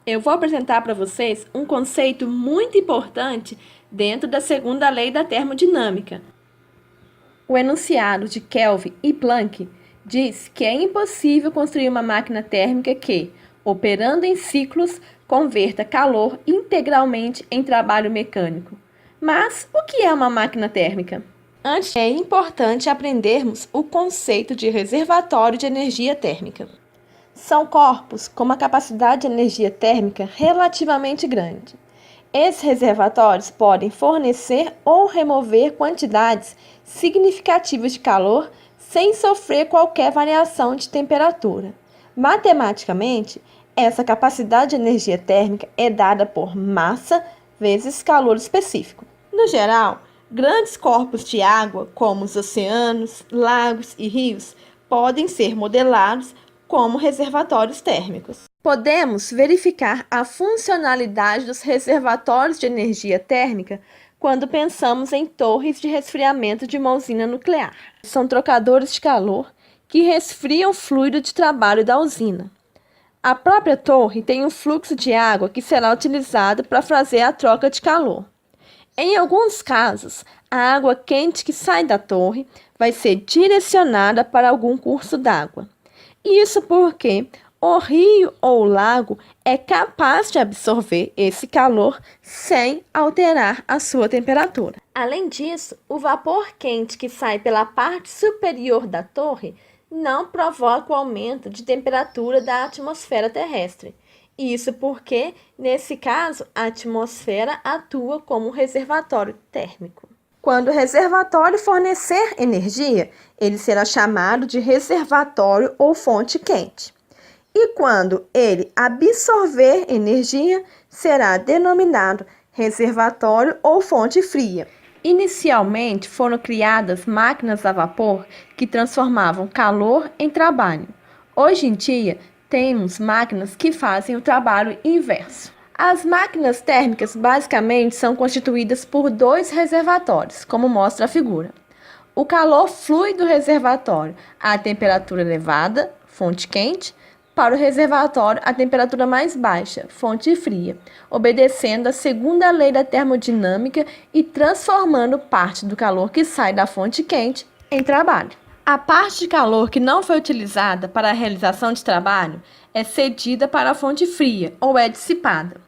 Eu vou apresentar para vocês um conceito muito importante dentro da segunda lei da termodinâmica. O enunciado de Kelvin e Planck diz que é impossível construir uma máquina térmica que, operando em ciclos, converta calor integralmente em trabalho mecânico. Mas o que é uma máquina térmica? Antes, é importante aprendermos o conceito de reservatório de energia térmica. São corpos com uma capacidade de energia térmica relativamente grande. Esses reservatórios podem fornecer ou remover quantidades significativas de calor sem sofrer qualquer variação de temperatura. Matematicamente, essa capacidade de energia térmica é dada por massa vezes calor específico. No geral, grandes corpos de água, como os oceanos, lagos e rios, podem ser modelados como reservatórios térmicos. Podemos verificar a funcionalidade dos reservatórios de energia térmica quando pensamos em torres de resfriamento de uma usina nuclear. São trocadores de calor que resfriam o fluido de trabalho da usina. A própria torre tem um fluxo de água que será utilizado para fazer a troca de calor. Em alguns casos, a água quente que sai da torre vai ser direcionada para algum curso d'água. Isso porque o rio ou lago é capaz de absorver esse calor sem alterar a sua temperatura. Além disso, o vapor quente que sai pela parte superior da torre não provoca o aumento de temperatura da atmosfera terrestre. Isso porque, nesse caso, a atmosfera atua como um reservatório térmico. Quando o reservatório fornecer energia, ele será chamado de reservatório ou fonte quente. E quando ele absorver energia, será denominado reservatório ou fonte fria. Inicialmente foram criadas máquinas a vapor que transformavam calor em trabalho. Hoje em dia, temos máquinas que fazem o trabalho inverso. As máquinas térmicas basicamente são constituídas por dois reservatórios, como mostra a figura. O calor flui do reservatório à temperatura elevada, fonte quente, para o reservatório à temperatura mais baixa, fonte fria, obedecendo à segunda lei da termodinâmica e transformando parte do calor que sai da fonte quente em trabalho. A parte de calor que não foi utilizada para a realização de trabalho é cedida para a fonte fria ou é dissipada.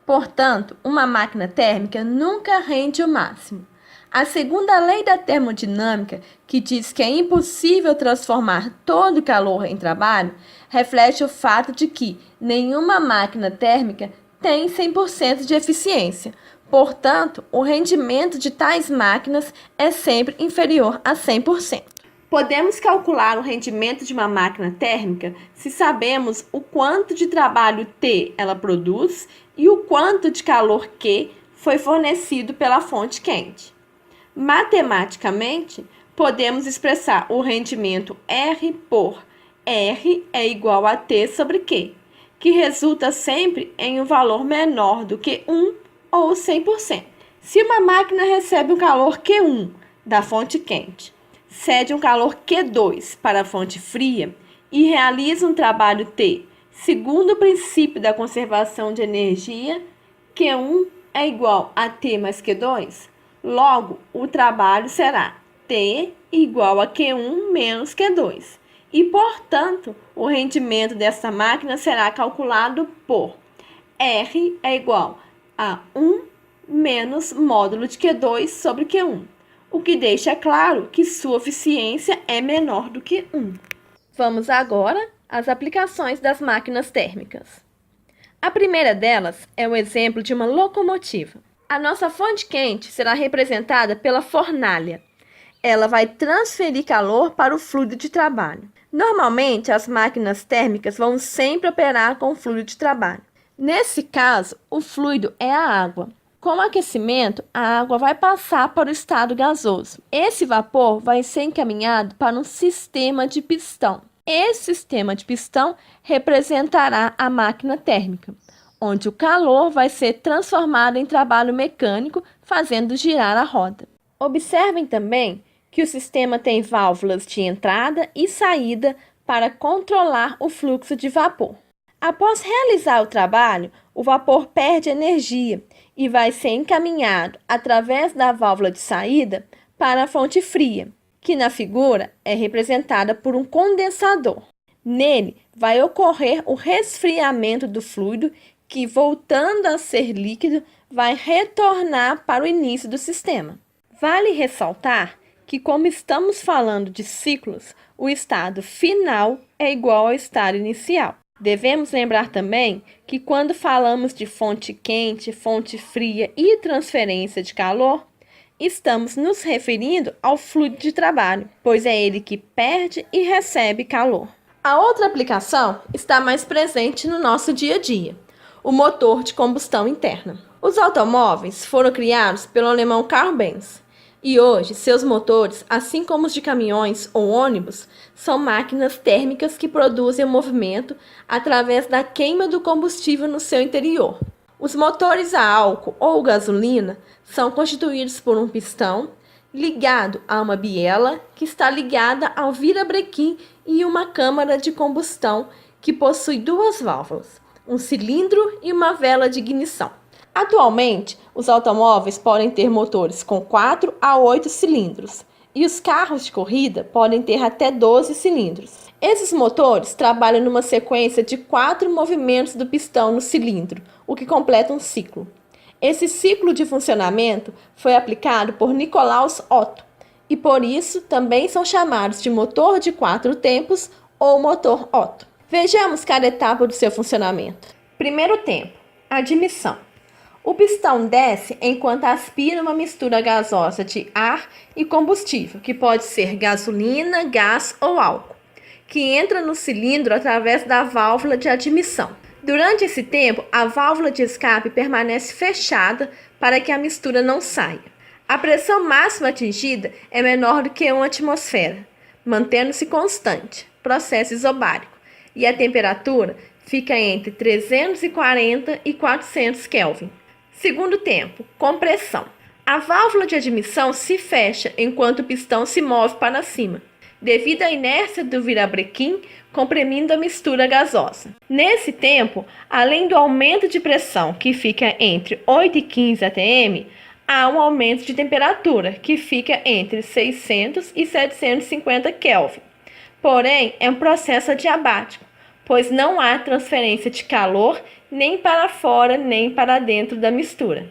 Portanto, uma máquina térmica nunca rende o máximo. A segunda lei da termodinâmica, que diz que é impossível transformar todo o calor em trabalho, reflete o fato de que nenhuma máquina térmica tem 100% de eficiência. Portanto, o rendimento de tais máquinas é sempre inferior a 100%. Podemos calcular o rendimento de uma máquina térmica se sabemos o quanto de trabalho T ela produz e o quanto de calor Q foi fornecido pela fonte quente. Matematicamente, podemos expressar o rendimento R por R é igual a T sobre Q, que resulta sempre em um valor menor do que 1 ou 100%. Se uma máquina recebe um calor Q1 da fonte quente, cede um calor Q2 para a fonte fria e realiza um trabalho T, segundo o princípio da conservação de energia, Q1 é igual a T mais Q2, logo o trabalho será T igual a Q1 menos Q2 e, portanto, o rendimento dessa máquina será calculado por R é igual a 1 menos módulo de Q2 sobre Q1. O que deixa claro que sua eficiência é menor do que 1. Vamos agora às aplicações das máquinas térmicas. A primeira delas é o exemplo de uma locomotiva. A nossa fonte quente será representada pela fornalha. Ela vai transferir calor para o fluido de trabalho. Normalmente, as máquinas térmicas vão sempre operar com fluido de trabalho. Nesse caso, o fluido é a água. Com o aquecimento, a água vai passar para o estado gasoso. Esse vapor vai ser encaminhado para um sistema de pistão. Esse sistema de pistão representará a máquina térmica, onde o calor vai ser transformado em trabalho mecânico, fazendo girar a roda. Observem também que o sistema tem válvulas de entrada e saída para controlar o fluxo de vapor. Após realizar o trabalho, o vapor perde energia e vai ser encaminhado através da válvula de saída para a fonte fria, que na figura é representada por um condensador. Nele vai ocorrer o resfriamento do fluido que, voltando a ser líquido, vai retornar para o início do sistema. Vale ressaltar que, como estamos falando de ciclos, o estado final é igual ao estado inicial. Devemos lembrar também que, quando falamos de fonte quente, fonte fria e transferência de calor, estamos nos referindo ao fluido de trabalho, pois é ele que perde e recebe calor. A outra aplicação está mais presente no nosso dia a dia: o motor de combustão interna. Os automóveis foram criados pelo alemão Carl Benz e hoje seus motores, assim como os de caminhões ou ônibus, são máquinas térmicas que produzem o movimento através da queima do combustível no seu interior. Os motores a álcool ou gasolina são constituídos por um pistão ligado a uma biela que está ligada ao virabrequim e uma câmara de combustão que possui duas válvulas, um cilindro e uma vela de ignição. Atualmente, os automóveis podem ter motores com 4 a 8 cilindros e os carros de corrida podem ter até 12 cilindros. Esses motores trabalham numa sequência de 4 movimentos do pistão no cilindro, o que completa um ciclo. Esse ciclo de funcionamento foi aplicado por Nikolaus Otto e por isso também são chamados de motor de 4 tempos ou motor Otto. Vejamos cada etapa do seu funcionamento. Primeiro tempo, admissão. O pistão desce enquanto aspira uma mistura gasosa de ar e combustível, que pode ser gasolina, gás ou álcool, que entra no cilindro através da válvula de admissão. Durante esse tempo, a válvula de escape permanece fechada para que a mistura não saia. A pressão máxima atingida é menor do que 1 atmosfera, mantendo-se constante, processo isobárico, e a temperatura fica entre 340 e 400 Kelvin. Segundo tempo, compressão. A válvula de admissão se fecha enquanto o pistão se move para cima, devido à inércia do virabrequim comprimindo a mistura gasosa. Nesse tempo, além do aumento de pressão, que fica entre 8 e 15 atm, há um aumento de temperatura, que fica entre 600 e 750 Kelvin. Porém, é um processo adiabático, pois não há transferência de calor nem para fora nem para dentro da mistura.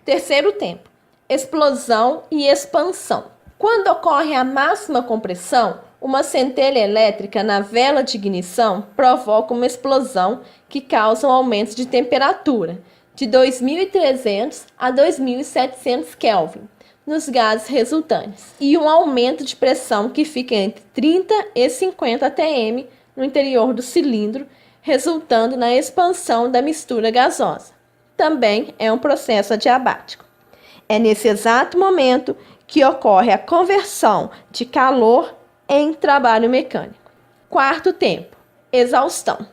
Terceiro tempo, explosão e expansão. Quando ocorre a máxima compressão, uma centelha elétrica na vela de ignição provoca uma explosão que causa um aumento de temperatura de 2.300 a 2.700 Kelvin nos gases resultantes e um aumento de pressão que fica entre 30 e 50 atm no interior do cilindro, resultando na expansão da mistura gasosa. Também é um processo adiabático. É nesse exato momento que ocorre a conversão de calor em trabalho mecânico. Quarto tempo, exaustão.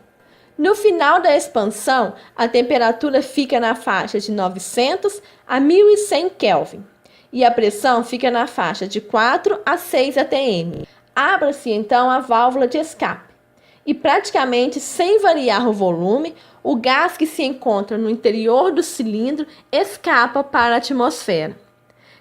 No final da expansão, a temperatura fica na faixa de 900 a 1.100 Kelvin e a pressão fica na faixa de 4 a 6 atm. Abre-se então a válvula de escape e, praticamente sem variar o volume, o gás que se encontra no interior do cilindro escapa para a atmosfera,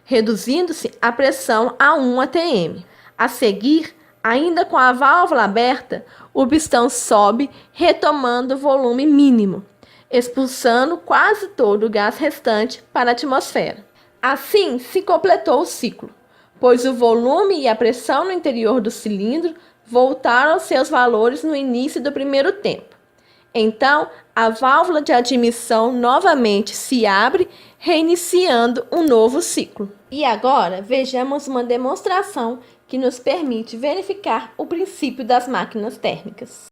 reduzindo-se a pressão a 1 atm. A seguir, ainda com a válvula aberta, o pistão sobe, retomando o volume mínimo, expulsando quase todo o gás restante para a atmosfera. Assim, se completou o ciclo, pois o volume e a pressão no interior do cilindro voltaram aos seus valores no início do primeiro tempo. Então, a válvula de admissão novamente se abre, reiniciando um novo ciclo. E agora, vejamos uma demonstração que nos permite verificar o princípio das máquinas térmicas.